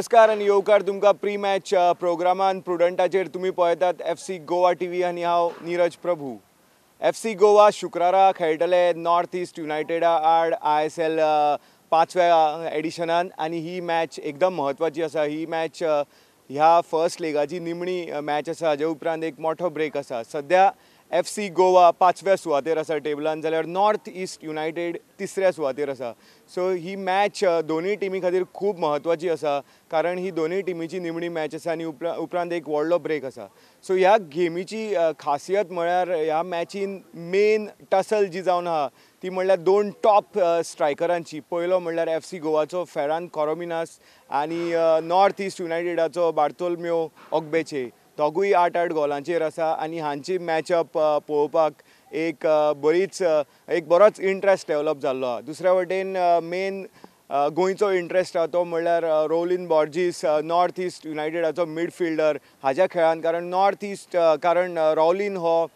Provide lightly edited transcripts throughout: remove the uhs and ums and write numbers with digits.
नमस्कार आणि येवकार तुमकां प्री मॅच प्रोग्रामान प्रुडंटाचेर तुमी पळयतात FC गोवा TV आनी हांव नीरज प्रभू. FC गोवा शुक्रारा खेळटले नॉर्थ ईस्ट युनायटेडा आड ISL 5व्या एडिशनान आनी ही मॅच एकदम म्हत्वाची आसा. ही मॅच ह्या फर्स्ट लेगाची निमणी मॅच आसा. हाजे उपरांत एक मोठो ब्रेक आसा. सद्या FC गोवा 5व्या सुवातेर आसा टेबलान, जाल्यार नॉर्थ ईस्ट युनायटेड 3ऱ्या सुवातेर आसा. सो ही मॅच दोनूय टिमी खातीर खूब म्हत्वाची आसा, कारण ही दोनूय टिमीची निमणी मॅच आसा आनी उपरांत एक व्हडलो ब्रेक आसा. सो ह्या गेमीची खासियत म्हळ्यार ह्या मॅचीन मेन टसल जी जावन आहा ती म्हणल्यार दोन टॉप स्ट्रायकरांची. पयलो म्हणल्यार FC गोवाचो फेरान कोरोमिनास आनी नॉर्थ ईस्ट युनायटेडाचो बार्तोल्मेव ओग्बेचे. दोगूय 8-8 गोलांचेर आसा आनी हांची मॅचअप पळोवपाक एक बरोच इंट्रस्ट डेवलप जाल्लो आहा. दुसऱ्या वटेन मेन गोंयचो इंट्रस्ट आहा तो म्हणल्यार रोलिन बॉर्जीस, नॉर्थ ईस्ट युनायटेडाचो मिडफिल्डर हाज्या खेळान. कारण रॉलिन हो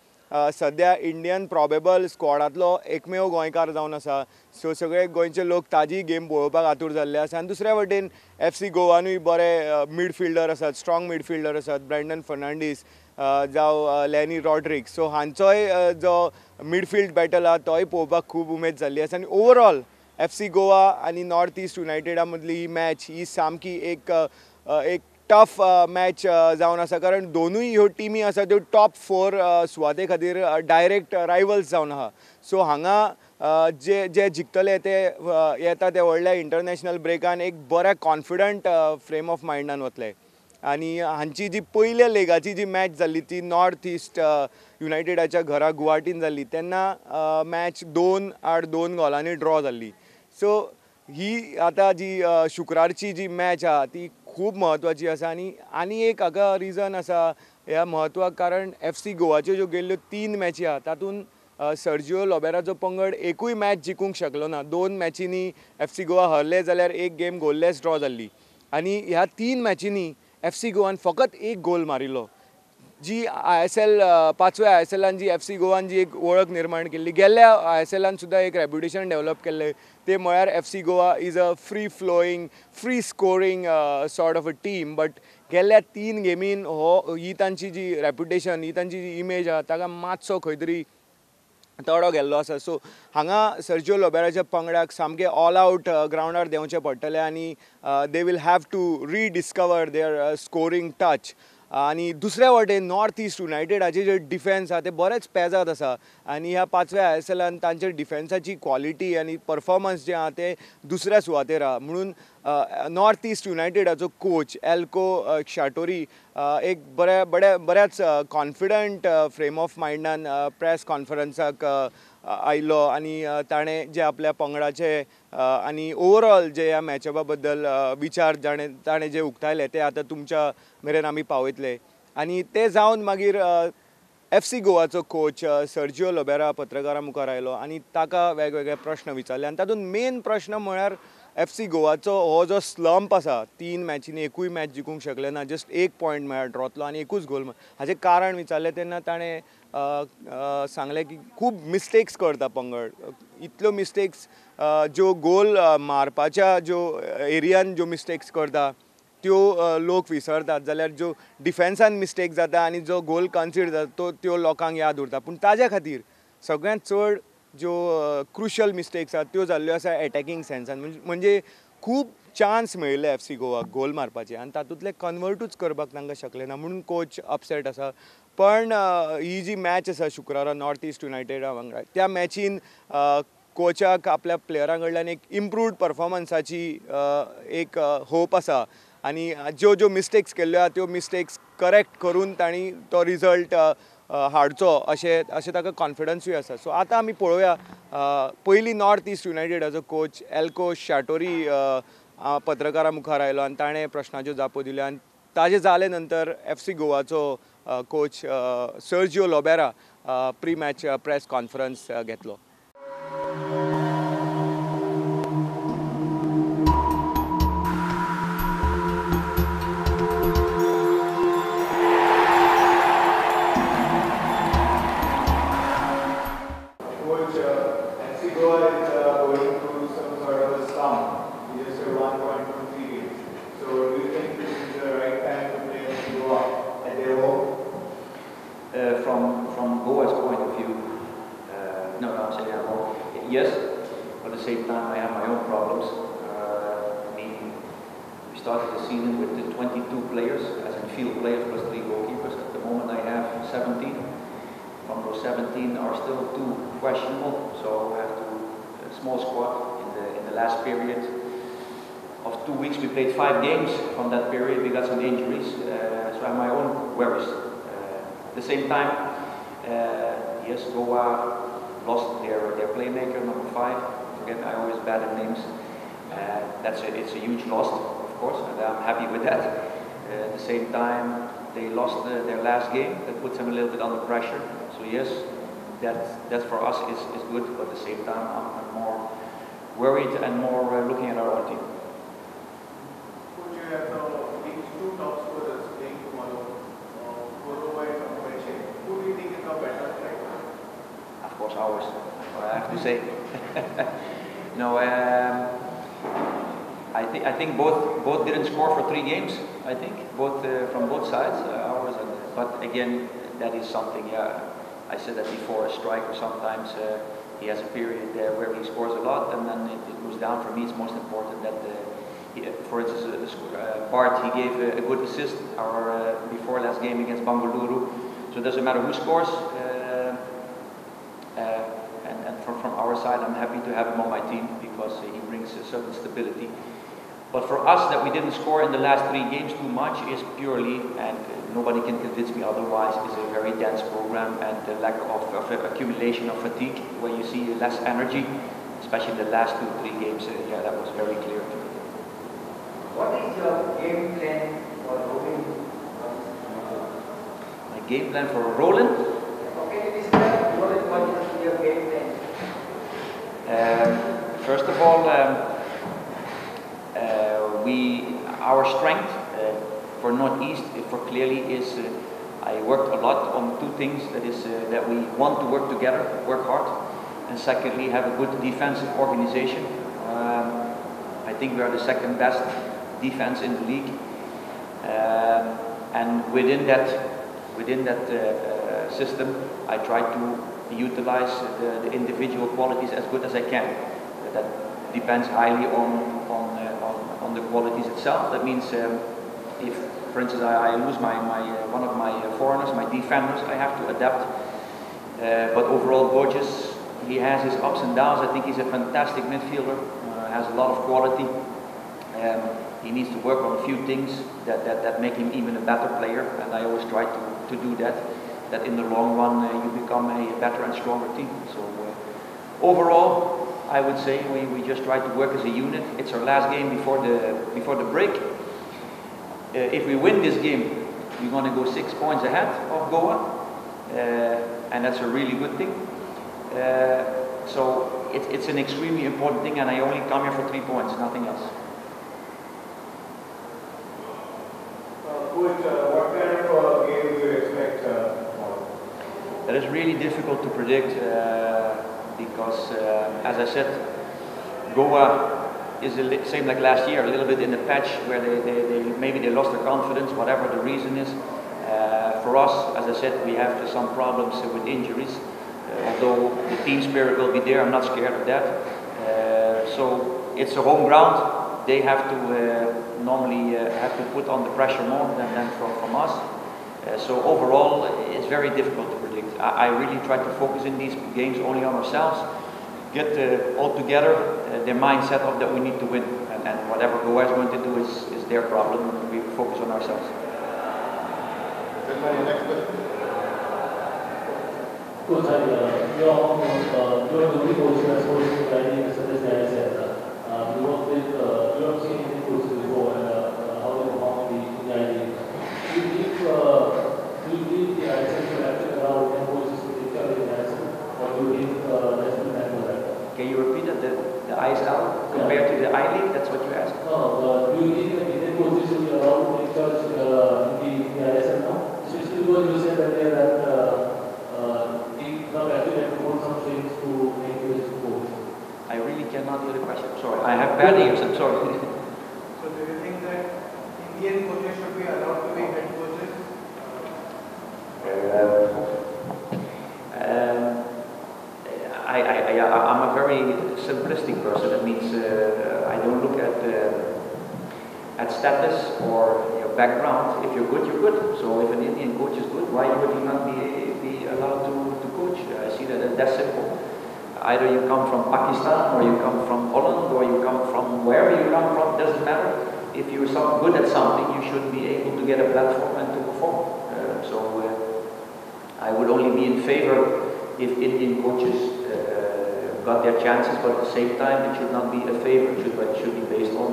सद्या इंडियन प्रॉबेबल स्क्वॉडांतलो एकमेव गोंयकार जावन आसा. सो सगळे गोंयचे लोक ताजी गेम पळोवपाक आतूर जाल्ले आसा. आनी दुसऱ्या वटेन FC गोवानूय बरे मिडफिल्डर आसात, स्ट्रॉंग मिडफिल्डर आसात. ब्रँडन फर्नांडीस जावं लॅनी रॉड्रिक. सो हांचोय जो मिडफिल्ड बॅटल आहा तोय पळोवपाक खूब उमेद जाल्ली आसा. आनी ओवरऑल FC गोवा आनी नॉर्थ ईस्ट युनायटेडा मदली ही मॅच ही सामकी एक टफ मॅच जावन आसा, कारण दोनूय ह्यो टिमी आसा त्यो टॉप 4 सुवाते खातीर डायरेक्ट रायवल्स जावन आहा. सो हांगा जे जिखतले ते येता ते व्हडल्या इंटरनॅशनल ब्रेकान एक बऱ्या कॉन्फिडंट फ्रेम ऑफ मायंडान वतले. आनी हांची जी पयल्या लेगाची जी मॅच जाल्ली ती नॉर्थ ईस्ट युनायटेडाच्या घरा गुवाहाटीन जाल्ली तेन्ना मॅच 2-2 गोलांनी ड्रॉ जाल्ली. सो ही आतां जी शुक्रारची जी मॅच आहा ती खूब म्हत्वाची आसा. आनी एक हाका रिजन आसा ह्या म्हत्वाक, कारण FC गोवाच्यो ज्यो गेल्ल्यो 3 मॅची आहा तातूंत सर्जिओ लोबेराचो पंगड एकूय मॅच जिखूंक शकलो ना. 2 मॅचींनी FC गोवा हरले जाल्यार एक गेम गोललेस ड्रॉ जाल्ली. आनी ह्या 3 मॅचींनी FC गोवान फकत एक गोल मारिल्लो. जी ISL 5व्या ISLान जी FC गोवान जी एक वळख निर्माण केल्ली, गेल्ल्या ISLान सुद्दां एक रेप्युटेशन डेवलप केल्लें ते म्हळ्यार FC Goa is a free flowing, free scoring sort of a team. But गेल्ल्या 3 गेमीन ही तांची जी रेप्युटेशन, ही तांची जी इमेज आहा ताका मातसो खंय तरी तडो गेल्लो आसा. सो हांगा सर्जिओ लोबेराच्या पंगडाक सामकें ऑल आवट ग्रावंडार देंवचें पडटलें आनी they will have to rediscover their scoring touch. आनी दुसऱ्या वटेन नॉर्थ ईस्ट युनायटेडाचे जे डिफेन्स आहा ते बरेच पेजाद आसा आनी ह्या 5व्या ISLान तांचे डिफेन्साची क्वॉलिटी आनी परफॉर्मन्स जे आहा ते दुसऱ्या सुवातेर आहा. म्हणून नॉर्थ ईस्ट युनायटेडाचो कोच एल्को शाटोरी एक बऱ्याच कॉन्फिडंट फ्रेम ऑफ मायंडान प्रेस कॉन्फरन्साक आयलो आनी ताणें जे आपल्या पंगडाचे आनी ओवरऑल जे ह्या मॅचअपा बद्दल विचार ताणें जे उक्तायले ते आतां तुमच्या मेरेन आमी पावयतले. आनी ते जावन मागीर FC गोवाचो कोच सर्जिओ लोबेरा पत्रकारां मुखार आयलो आनी ताका वेगवेगळे प्रश्न विचारले. आनी तातूंत मेन प्रश्न म्हळ्यार FC गोवाचो हो जो स्लंप आसा, 3 मॅचींनी एकूय मॅच जिखूंक शकले ना, जस्ट 1 पॉयंट मेळ्ळा ड्रॉतलो आनी एकूच गोल. हाचें कारण विचारलें तेन्ना ताणें सांगलें की खूब मिस्टेक्स करता पंगड. इतल्यो मिस्टेक्स ज्यो गोल मारपाच्या ज्यो एरियान ज्यो मिस्टेक्स करता त्यो लोक विसरतात, जाल्यार ज्यो डिफेन्सान मिस्टेक जाता आनी जो गोल कन्सीड जाता त्यो लोकांक याद उरता. पूण ताज्या खातीर सगळ्यांत चड ज्यो क्रुशल मिस्टेक्स आसात त्यो जाल्ल्यो आसा एटॅकींग सेन्सान. म्हणजे खूब चान्स मेळिल्ले FC गोवाक गोल मारपाचे आनी तातूंतले कन्वर्टूच करपाक तांकां शकले ना, म्हणून कोच अपसेट आसा. पण ही जी मॅच आसा शुक्रारा नॉर्थ ईस्ट युनायटेडा वांगडा, त्या मॅचीन कोचाक आपल्या प्लेयरां कडल्यान एक इम्प्रूव्ड परफॉर्मन्साची एक होप आसा आनी ज्यो मिस्टेक्स केल्ल्यो आहा त्यो मिस्टेक्स करेक्ट करून तांणी तो रिजल्ट हाडचो अशें ताका कॉन्फिडन्सूय आसा. सो आतां आमी पळोवया पयलीं नॉर्थ ईस्ट युनायटेडाचो कोच एल्को शाटोरी पत्रकारां मुखार आयलो आनी ताणें प्रश्नाच्यो जापो दिल्यो आनी ताजे जाले नंतर FC गोवाचो coach Sergio Lobera pre match press conference घेतलो. So do you think season with the 22 players, as in field players plus 3 goalkeepers. At the moment I have 17. From those 17 are still 2 questionable, so I have a small squad. In the last period of 2 weeks we played 5 games. From that period we got some injuries, so I have my own worries. At the same time, yes, Goa lost their playmaker, number 5. Again, I always bad at names. It's a huge loss, of course, and I'm happy with that. At the same time, they lost their last game. That puts them a little bit under pressure. So yes, that for us is good, but at the same time, I'm more worried and more looking at our own team. Could you have these 2 top scorers playing tomorrow, Korova and Konkani? Who do you think is the better striker? Of course, ours. I have to say. No, I think both didn't score for 3 games. I think both from both sides, ours. But again, that is something. I said that before. A striker sometimes he has a period where he scores a lot, and then it goes down. For me, it's most important that, for instance, Bart, he gave a good assist our before last game against Bangalore. So it doesn't matter who scores. And from our side, I'm happy to have him on my team because he brings a certain stability. But for us, that we didn't score in the last 3 games too much is purely, and nobody can convince me otherwise, is a very dense program and the lack of accumulation of fatigue, where you see less energy, especially the last 2-3 games. Yeah, that was very clear to me. What is your game plan for Roland? My game plan for Roland? Okay, describe what is your game plan? First of all, our strength for Northeast, for clearly is I worked a lot on 2 things. That is that we want to work together, work hard, and secondly have a good defensive organization. I think we are the 2nd best defense in the league, and within that system, I try to utilize the individual qualities as good as I can. That depends highly on the qualities itself. That means if, for instance, I lose one of my foreigners, my defenders, I have to adapt. But overall, Borges, he has his ups and downs. I think he's a fantastic midfielder, has a lot of quality. He needs to work on a few things that make him even a better player, and I always try to do that. That in the long run you become a better and stronger team. So overall, I would say we just try to work as a unit. It's our last game before the break. If we win this game, we're going to go 6 points ahead of Goa, and that's a really good thing. So it's an extremely important thing, and I only come here for 3 points, nothing else. What kind of game do you expect? That is really difficult to predict because, as I said, Goa is same like last year, a little bit in the patch where maybe they lost their confidence, whatever the reason is. For us, as I said, we have some problems with injuries. Although the team spirit will be there, I'm not scared of that. So it's a home ground. They have to normally have to put on the pressure more than from us. So overall, it's very difficult to predict. I really try to focus in these games only on ourselves, get all together, their mindset of that we need to win, and whatever Goa is going to do is their problem. We focus on ourselves. Next question. Coach, your only coach as coach in Konkani is you work with you have seen Indian coaches before and how they perform the idea. Do you believe the ISL should actually allow Indian coaches to take care of the ISL, or do you think national plan for that? Can you repeat that? The ISL compared to the I-League? That's what you asked? No, do you think that Indian coaches should be allowed to take charge in the ISL now? Especially because you said earlier that actually have to hold some things to make you as a coach. I really cannot hear the question. I'm sorry. I have bad ears. I'm sorry. So do you think that Indian coaches should be allowed to be head coaches? I'm a very simplistic person. That means I don't look at at status or your background. If you're good, you're good. So if an Indian coach is good, why would he not be allowed to coach? I see that as that simple. Either you come from Pakistan, or you come from Holland, or you come from wherever you come from, doesn't matter. If you're so good at something, you should be able to get a platform and to perform. I would only be in favor if Indian coaches got their chances, but at the same time, it should not be a favor. It should be based on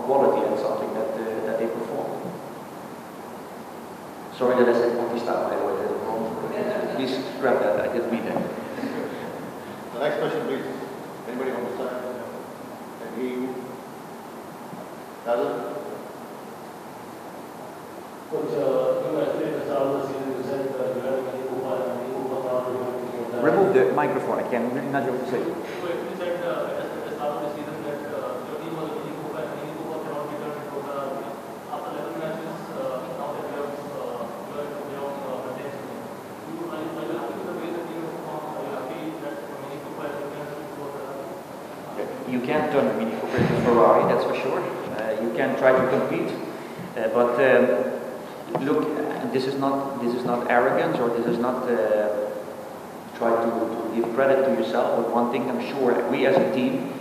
quality and something that they perform. Sorry that I said Pakistan, by the way. Please scrap that. I didn't mean that. The next question, please. Anybody on the side? Can you? Razan? Coach, you actually at the start of the season you said you have many Remove the microphone. I can really not hear what you say. So you said at the start of the season that your team was a mini Copa and mini Copa cannot be turned into Copa. After 11 matches, now that you are contention, are you happy with the way the team has performed? Are you happy that mini Copa has been turned into Copa? You can't turn a mini Cooper into Ferrari, that's for sure. You can try to compete, but look, this is not arrogance, or this is not try to give credit to yourself. But one thing I'm sure, we as a team,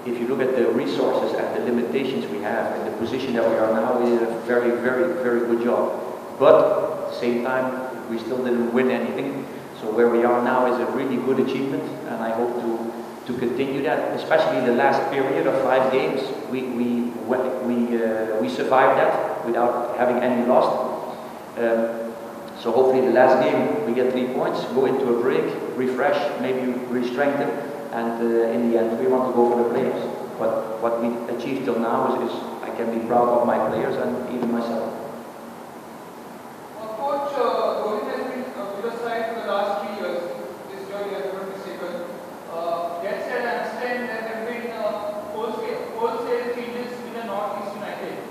if you look at the resources and the limitations we have and the position that we are now, we did a very, very, very good job. But at the same time, we still didn't win anything. So where we are now is a really good achievement, and I hope to continue that. Especially the last period of 5 games, we survived that without having any loss. So hopefully the last game we get 3 points, go into a break, refresh, maybe re-strengthen, and in the end we want to go for the playoffs. But what we achieved till now is I can be proud of my players and even myself. Coach, Rohit has been with the side for the last 3 years. This year, he has not mistaken. That said, I understand there have been wholesale changes in the Northeast United.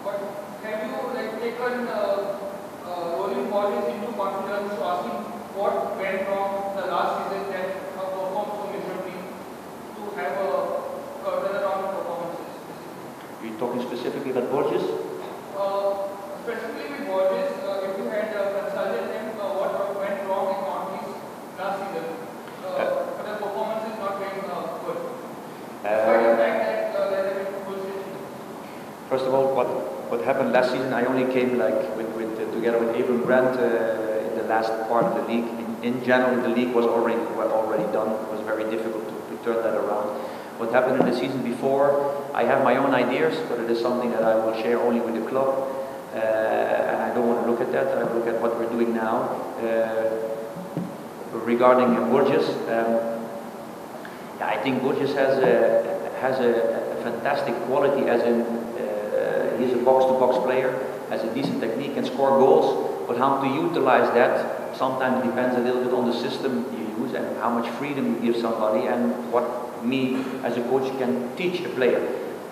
But have you taken rolling bodies into confidence to asking what went wrong the last season that performed so miserably to have a turnaround performances? Are you talking specifically about Borges? Specifically with Borges, if you had consulted him what went wrong in Northeast last season, but the performance is not very good. Despite the fact that there have been wholesale changes. First of all, what happened last season, I only came together with Abram Brandt in the last part of the league. In general, the league was already done. It was very difficult to turn that around. What happened in the season before, I have my own ideas, but it is something that I will share only with the club. And I don't want to look at that. I look at what we're doing now. Regarding Borges, I think Borges has a fantastic quality, as in he's a box-to-box player, has a decent technique, and score goals. But how to utilize that sometimes depends a little bit on the system you use and how much freedom you give somebody, and what me as a coach can teach a player.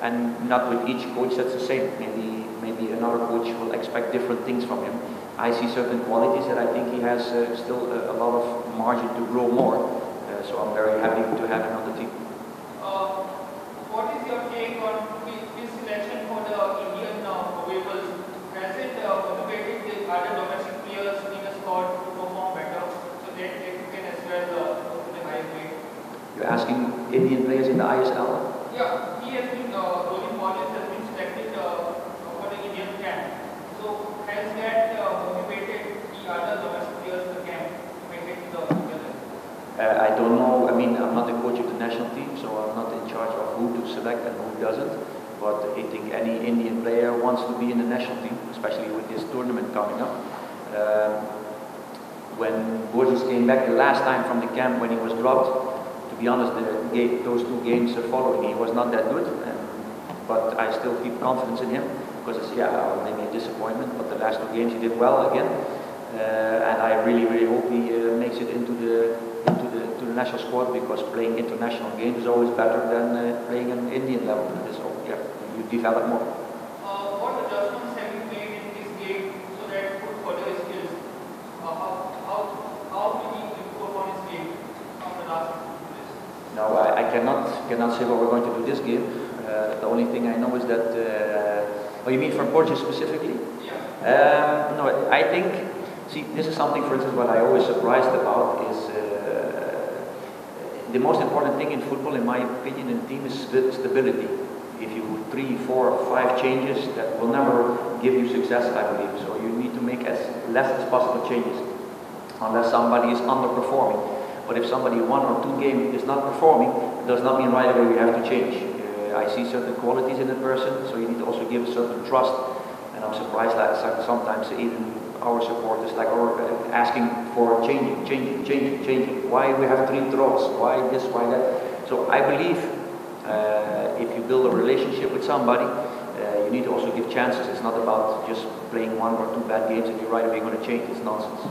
And not with each coach that's the same. Maybe another coach will expect different things from him. I see certain qualities that I think he has still a lot of margin to grow more. So I'm very happy to have him on the team. What is your take on his selection for the Indian variables? Has it motivated the other domestic players in the squad to perform better so that they can as well go to the higher grade? You're asking Indian players in the ISL? Yeah, he has been, Rolling Borges has been selected for the Indian camp. So has that motivated the other domestic players in the camp to make it to the Indian level? I don't know. I mean, I'm not the coach of the national team, so I'm not in charge of who to select and who doesn't. But I think any Indian player wants to be in the national team, especially with this tournament coming up. When Borges came back the last time from the camp when he was dropped, to be honest, those 2 games following, he was not that good. But I still keep confidence in him, because it's maybe a disappointment. But the last 2 games he did well again, and I really hope he makes it into the national squad, because playing international games is always better than playing an Indian level. So you develop more. What adjustments have you made in this game so that could further his skills? How did he improve on his game from the last 2 days? No, I cannot say what we're going to do this game. The only only thing I know is that. Oh, you mean from Portugal specifically? No, I think. See, this is something, for instance, what I always surprised about is the most important thing in football, in my opinion, in team is stability. If you do 3, 4, 5 changes, that will never give you success, I believe. So you need to make as less as possible changes, unless somebody is underperforming. But if somebody 1 or 2 games is not performing, it does not mean right away we have to change. I see certain qualities in a person, so you need to also give a certain trust. And I'm surprised that sometimes even our supporters are asking for changing. Why we have 3 throws? Why this? Why that? So I believe if you build a relationship with somebody, you need to also give chances. It's not about just playing 1 or 2 bad games and you're right away going to change. It's nonsense.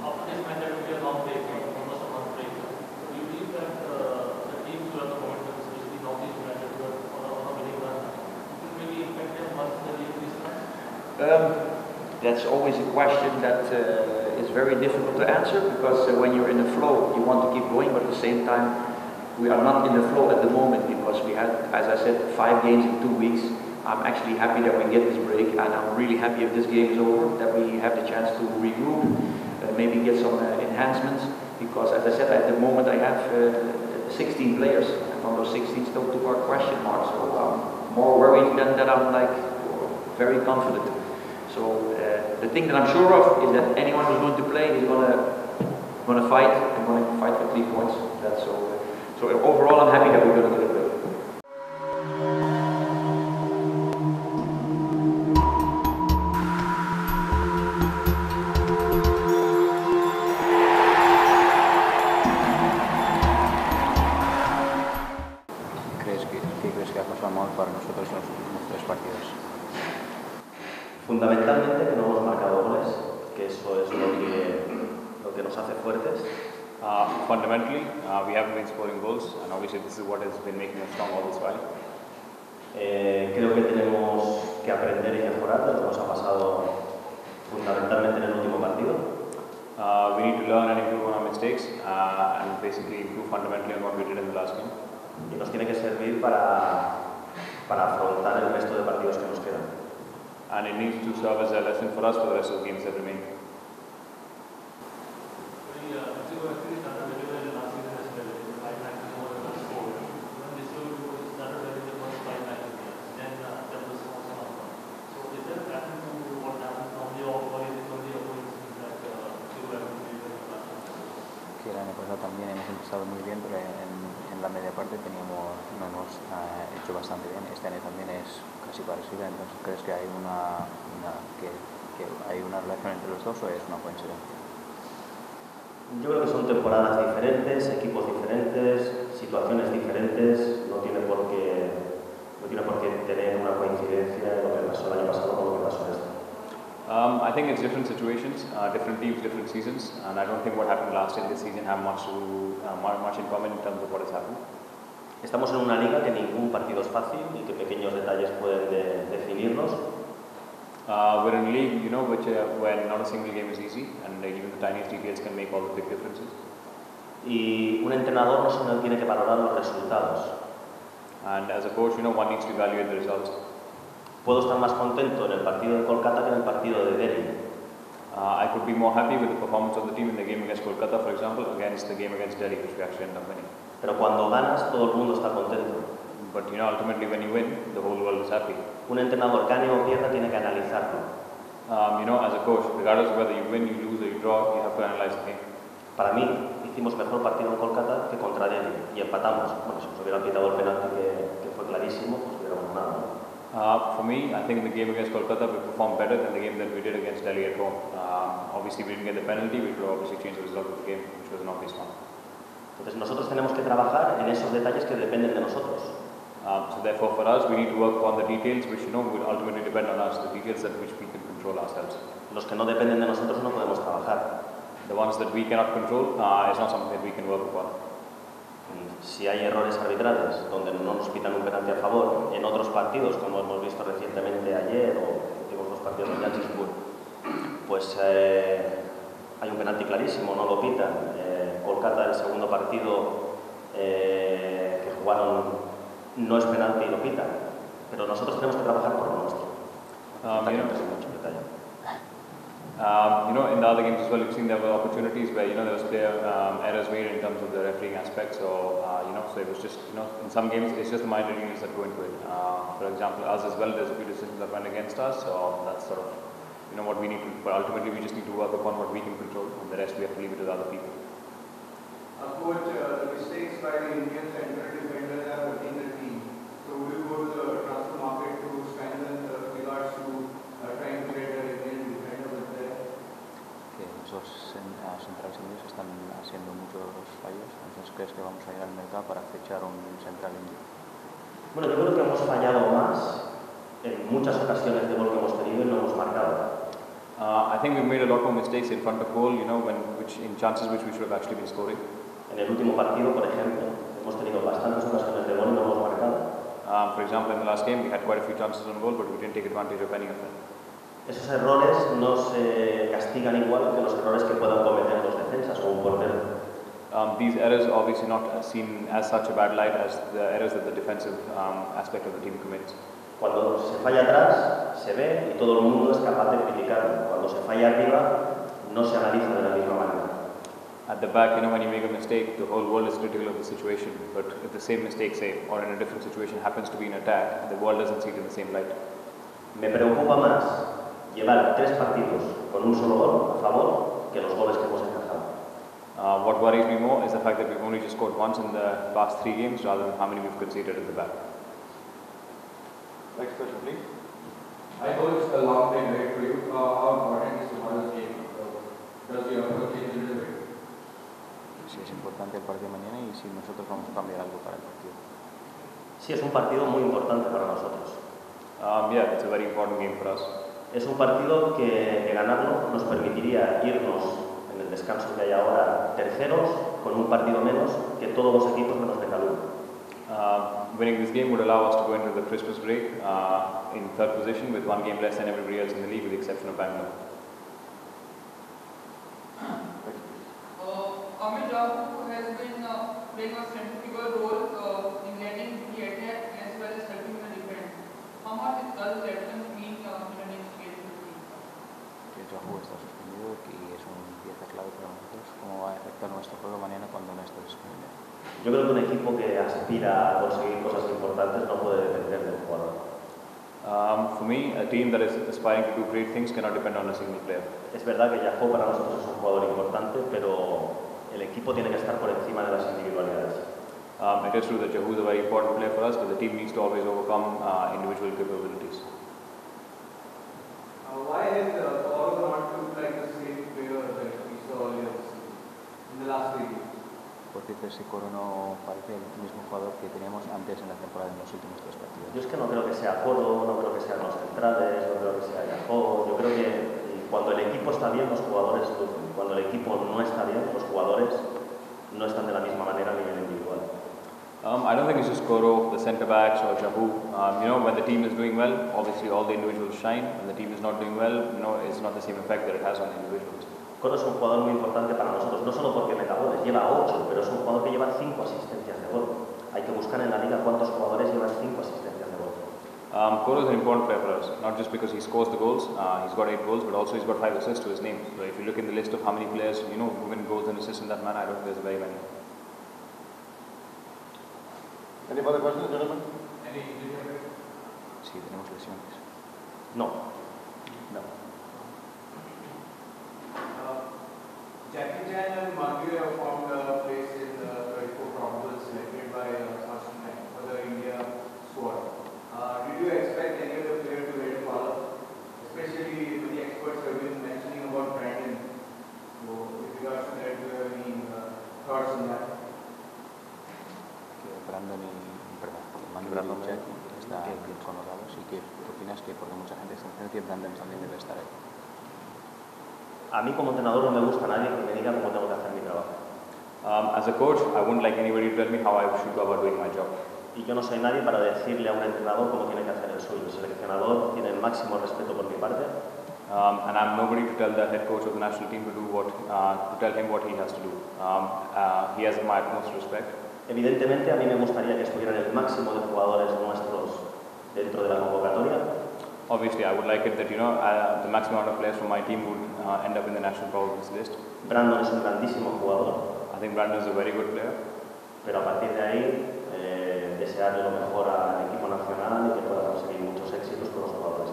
After this match, there will be a long break, almost a month break. Do you believe that the teams who are the momentum, especially Northeast United, who are on a winning run, will really impact them once the league restarts? That's always a question that is very difficult to answer, because when you're in the flow, you want to keep going, but at the same time, we are not in the flow at the moment because we had, as I said, 5 games in 2 weeks. I'm actually happy that we get this break, and I'm really happy if this game is over, that we have the chance to regroup, maybe get some enhancements, because as I said, at the moment I have 16 players, and from those 16 still 2 are question marks, so I'm more worried than that I'm very confident. So the thing that I'm sure of is that anyone who's going to play is going to fight, and going to fight for 3 points. That's so. So overall, I'm happy that we're going to get a break. ¿Qué crees que ha pasado mal para nosotros en los últimos 3 partidos? Fundamentalmente que no hemos marcado goles, que eso es lo que nos hace fuertes. Fundamentally, we haven't been scoring goals, and obviously this is what has been making us strong all this while. Creo que tenemos que aprender y mejorar lo que nos ha pasado fundamentalmente en el último partido. We need to learn and improve on our mistakes, and basically improve fundamentally on what we did in the last game. Y nos tiene que servir para afrontar el resto de partidos que nos quedan. And it needs to serve as a lesson for us for the rest of the games that remain. Que el año pasado también hemos empezado muy bien, pero en la media parte no hemos hecho bastante bien. Este año también es casi parecida, entonces ¿crees que hay que hay una relación entre los dos o es una coincidencia? Yo creo que son temporadas diferentes, equipos diferentes, situaciones diferentes, no tiene por qué tener una coincidencia en lo que pasó el año pasado con lo que pasó este. I think it's different situations, different teams, different seasons, and I don't think what happened last year and this season have much in common in terms of what has happened. Estamos en una liga que ningún partido es fácil y que pequeños detalles pueden definirnos. We're in a league, where not a single game is easy, and even the tiniest details can make all the big differences. Y un entrenador no solo tiene que valorar los resultados. And as a coach, one needs to evaluate the results. Puedo estar más contento en el partido de Kolkata que en el partido de Delhi. I could be more happy with the performance of the team in the game against Kolkata, for example, against the game against Delhi, which we actually ended up winning. Pero cuando ganas, todo el mundo está contento. But ultimately when you win, the whole world is happy. Un entrenador, gane o pierda, tiene que analizarlo. As a coach, regardless of whether you win, you lose, or you draw, you have to analyze the game. Para mí, hicimos mejor partido en Kolkata que contra Delhi y empatamos. Bueno, si nos hubieran pitado el penalti que fue clarísimo, pues hubiéramos ganado. For me, I think in the game against Kolkata, we performed better than the game that we did against Delhi at home. Obviously, we didn't get the penalty, we could obviously change the result of the game, which was an obvious one. Entonces nosotros tenemos que trabajar en esos detalles que dependen de nosotros. So therefore, for us, we need to work on the details which will ultimately depend on us, the details which we can control ourselves. Los que no dependen de nosotros no podemos trabajar. The ones that we cannot control is not something that we can work upon. Si hay errores arbitrales donde no nos pitan un penalti a favor, en otros partidos, como hemos visto recientemente ayer o en los últimos 2 partidos de Jacksonville, pues hay un penalti clarísimo, no lo pitan. Kolkata, el segundo partido, que jugaron no es penalti y lo pitan, pero nosotros tenemos que trabajar por lo nuestro. In the other games as well, you've seen there were opportunities where there was clear errors made in terms of the refereeing aspect. So so it was just in some games it's just the minor units that go into it. For example, us as well, there's a few decisions that went against us. So that's sort of what we need to. But ultimately, we just need to work upon what we can control, and the rest we have to leave it to the other people. Coach, the mistakes by the Indian central defenders are hurting the team. So will you go to the transfer market to strengthen regards to trying to get an Indian defender with there? Que los dos centrales indios están haciendo muchos fallos. Entonces, ¿crees que vamos a ir al mercado para fichar un central indio? Bueno, yo creo que hemos fallado más en muchas ocasiones de gol que hemos tenido y no hemos marcado. I think we've made a lot more mistakes in front of goal, in chances which we should have actually been scoring. En el último partido, por ejemplo, hemos tenido bastantes ocasiones de gol y no hemos marcado. For example, in the last game, we had quite a few chances on goal, but we didn't take advantage of any of them. Esos errores no se castigan igual que los errores que puedan cometer los defensas o un portero. These errors are obviously not seen as such a bad light as the errors that the defensive aspect of the team commits. Cuando se falla atrás, se ve y todo el mundo es capaz de criticarlo. Cuando se falla arriba, no se analiza de la misma manera. At the back, when you make a mistake, the whole world is critical of the situation. But if the same mistake, say, or in a different situation happens to be an attack, the world doesn't see it in the same light. Me preocupa más llevar 3 partidos con un solo gol a favor que los goles que hemos encajado. What worries me more is the fact that we've only just scored once in the past 3 games rather than how many we've conceded at the back. Next question, please. I know it's a long time ahead for you. How important is tomorrow's game? Does your approach change a little bit? Si es importante el partido de mañana y si nosotros vamos a cambiar algo para el partido. Sí, es un partido muy importante para nosotros. Yeah, it's a very important game for us. Es un partido que ganarlo nos permitiría irnos en el descanso que hay ahora terceros con un partido menos que todos los equipos menos de Calú. Winning this game would allow us to go into the Christmas break in 3rd position with 1 game less than everybody else in the league with the exception of Bangalore. Amit Jahu has been playing a central role in letting the attack as well as helping the defense. How much does captain mean in an engagement team? Que Jahu está suspendido y es una pieza clave para nosotros. ¿Cómo va a afectar nuestro juego mañana cuando no esté disponible? Yo creo que un equipo que aspira a conseguir cosas importantes no puede depender del jugador. For me, a team that is aspiring to do great things cannot depend on a single player. Es verdad que Jahu para nosotros es un jugador importante, pero el equipo tiene que estar por encima de las individualidades. It is true that Jahu is a very important player for us, but the team needs to always overcome individual capabilities. Why has Toro not looked like the same player that we saw earlier in the last 3 years? Porque ese Coro no parece el mismo jugador que teníamos antes en la temporada en los últimos 3 partidos. Yo es que no creo que sea Coro, no creo que sean los centrales, no creo que sea Jahu. Yo creo que cuando el equipo está bien, los jugadores lucen. Cuando el equipo no está bien, los jugadores no están de la misma manera a nivel individual. I don't think it's just Koro, the centre backs, or Jahu. When the team is doing well, obviously all the individuals shine. When the team is not doing well, it's not the same effect that it has on the individuals. Coro es un jugador muy importante para nosotros, no solo porque meta goles, lleva 8, pero es un jugador que lleva 5 asistencias de gol. Hay que buscar en la liga cuántos jugadores llevan 5 asistencias de gol. Koro is an important player for us, not just because he scores the goals, he's got 8 goals, but also he's got 5 assists to his name. So if you look in the list of how many players, who win goals and assists in that man, I don't think there's very many. Any further questions, gentlemen? Any injury? Sí, tenemos lesiones. No. Jackie Chan and Mandu have found a place in the 24 probables selected by Arsenal for the India squad. Did you expect any other player to get a follow? Especially when the experts have been mentioning about Brandon. So, with regards to that, do you have any thoughts on that? Que Brandon y Jackie están bien connotados y que opinas que porque mucha gente está diciendo que Brandon también debe estar ahí. A mí como entrenador no me gusta nadie que me diga cómo tengo que hacer mi trabajo. As a coach, I wouldn't like anybody to tell me how I should go about doing my job. Y yo no soy nadie para decirle a un entrenador cómo tiene que hacer el suyo. El seleccionador tiene el máximo respeto por mi parte. And I'm nobody to tell the head coach of the national team to do to tell him what he has to do. He has my utmost respect. Evidentemente, a mí me gustaría que estuvieran el máximo de jugadores nuestros dentro de la convocatoria. Obviously, I would like it that the maximum amount of players from my team would end up in the national province list. Brandon es un grandísimo jugador. I think Brandon is a very good player. Pero a partir de ahí, desearle lo mejor al equipo nacional y que pueda conseguir muchos éxitos con los jugadores.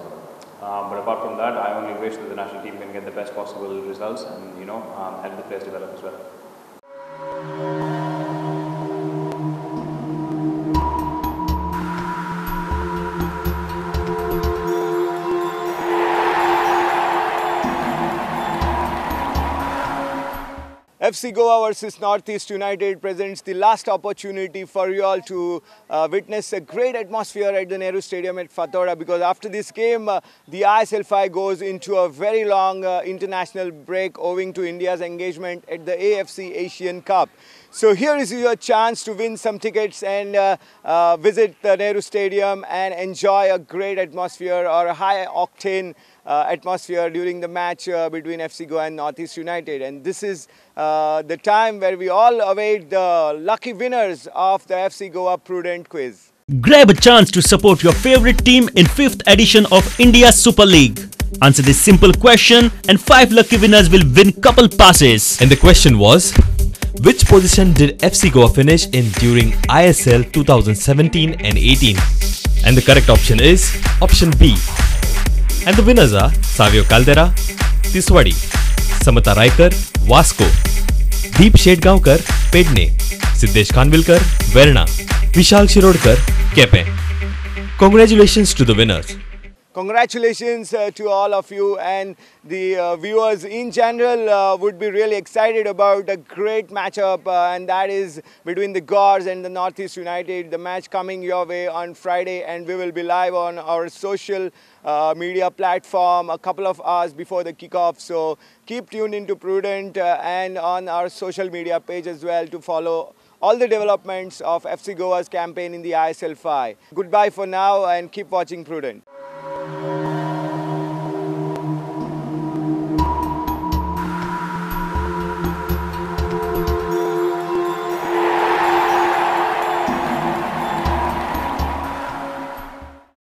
But apart from that, I only wish that the national team can get the best possible results and help the players develop as well. FC Goa versus Northeast United presents the last opportunity for you all to witness a great atmosphere at the Nehru Stadium at Fatora, because after this game, the ISL-5 goes into a very long international break owing to India's engagement at the AFC Asian Cup. So here is your chance to win some tickets and visit the Nehru Stadium and enjoy a great atmosphere or a high-octane atmosphere during the match between FC Goa and Northeast United. And this is the time where we all await the lucky winners of the FC Goa Prudent quiz. Grab a chance to support your favorite team in 5th edition of India Super League. Answer this simple question and 5 lucky winners will win couple passes. And the question was, which position did FC Goa finish in during ISL 2017 and 18? And the correct option is option B. And the winners are Savio Caldera, Tiswadi, Samata Raikar, Vasco, Deep Shedgaonkar, Pedne, Siddesh Khanvilkar, Verna, Vishal Shirodkar, Kepe. Congratulations to the winners. Congratulations to all of you, and the viewers in general would be really excited about a great matchup, and that is between the Gors and the Northeast United. The match coming your way on Friday, and we will be live on our social media platform a couple of hours before the kickoff. So keep tuned into Prudent and on our social media page as well to follow all the developments of FC Goa's campaign in the ISL-5. Goodbye for now and keep watching Prudent.